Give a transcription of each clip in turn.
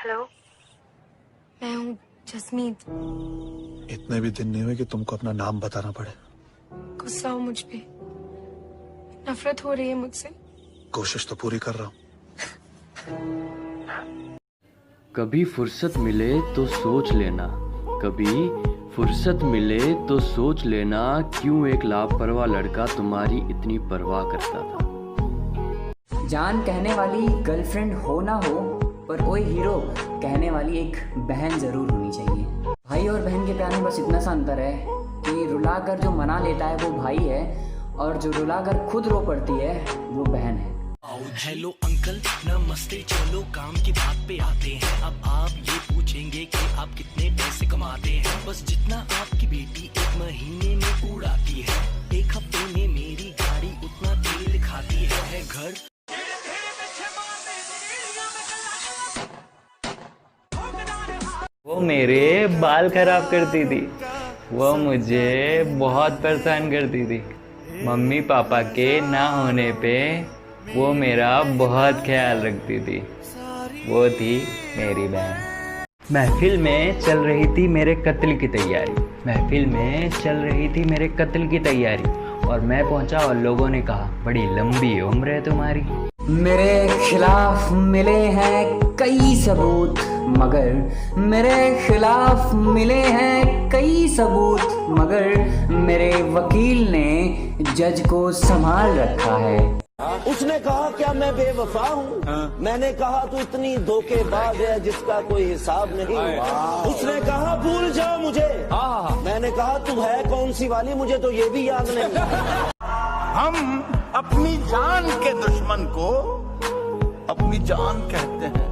Hello, मैं हूँ जसमीत। इतने भी दिन नहीं हुए कि तुमको अपना नाम बताना पड़े। गुस्सा हो मुझ पे, नफरत हो रही है मुझसे। कोशिश तो पूरी कर रहा हूँ। कभी फुर्सत मिले तो सोच लेना, कभी फुर्सत मिले तो सोच लेना, क्यों एक लापरवाह लड़का तुम्हारी इतनी परवाह करता था। जान कहने वाली गर्लफ्रेंड हो ना हो, पर ओए हीरो कहने वाली एक बहन जरूर होनी चाहिए। भाई और बहन के प्यार में बस इतना सा अंतर है कि रुलाकर जो मना लेता है वो भाई है, और जो रुलाकर खुद रो पड़ती है वो बहन है। हेलो अंकल, नमस्ते, चलो काम की बात पे आते हैं। अब आप ये पूछेंगे कि आप कितने पैसे कमाते हैं। बस जितना आपकी बेटी एक महीने में उड़ाती है, एक हफ्ते में मेरी गाड़ी उतना तेल खाती है। घर वो मेरे बाल खराब करती थी, वो मुझे बहुत परेशान करती थी। मम्मी पापा के ना होने पे वो मेरा बहुत ख्याल रखती थी। वो थी मेरी बहन। महफिल में चल रही थी मेरे कत्ल की तैयारी, महफिल में चल रही थी मेरे कत्ल की तैयारी, और मैं पहुंचा और लोगों ने कहा बड़ी लंबी उम्र है तुम्हारी। मेरे खिलाफ मिले हैं कई सबूत, मगर मेरे खिलाफ मिले हैं कई सबूत, मगर मेरे वकील ने जज को संभाल रखा है। उसने कहा क्या मैं बेवफा हूँ? मैंने कहा तू इतनी धोखेबाज है जिसका कोई हिसाब नहीं। उसने कहा भूल जाओ मुझे। मैंने कहा तू है कौन सी वाली, मुझे तो ये भी याद नहीं। हम अपनी जान के दुश्मन को अपनी जान कहते हैं।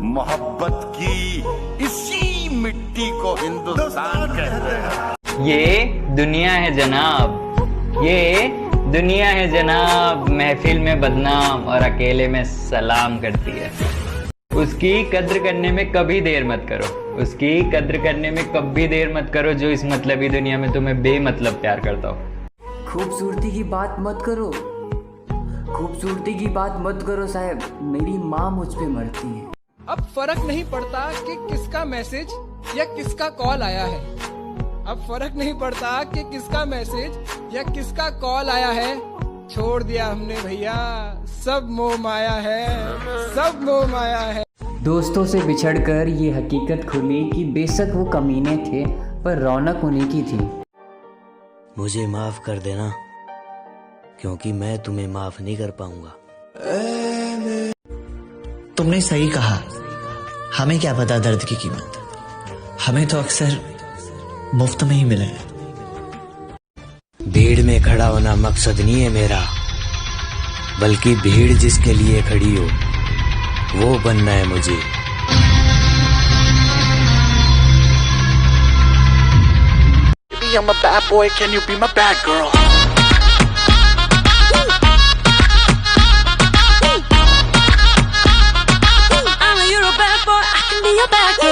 मोहब्बत की इसी मिट्टी को हिंदुस्तान कहते हैं। ये दुनिया है जनाब, ये दुनिया है जनाब, महफिल में बदनाम और अकेले में सलाम करती है। उसकी कद्र करने में कभी देर मत करो, उसकी कद्र करने में कभी देर मत करो जो इस मतलबी दुनिया में तुम्हें बेमतलब प्यार करता हो। खूबसूरती की बात मत करो, खूबसूरती की बात मत करो साहब, मेरी माँ मुझ पे मरती है। अब फर्क नहीं पड़ता कि किसका मैसेज या किसका कॉल आया है, अब फर्क नहीं पड़ता कि किसका मैसेज या किसका कॉल आया है। छोड़ दिया हमने भैया, सब मोह माया है, सब मोह माया है। दोस्तों से बिछड़कर ये हकीकत खुली कि बेशक वो कमीने थे पर रौनक उन्हीं की थी। मुझे माफ कर देना, क्योंकि मैं तुम्हें माफ नहीं कर पाऊंगा। तुमने सही कहा, हमें क्या पता दर्द की कीमत, हमें तो अक्सर मुफ्त में ही मिले। भीड़ में खड़ा होना मकसद नहीं है मेरा, बल्कि भीड़ जिसके लिए खड़ी हो वो बनना है मुझे। I'm a bad boy, can you be my bad girl? You're a bad boy, I can be your bad girl.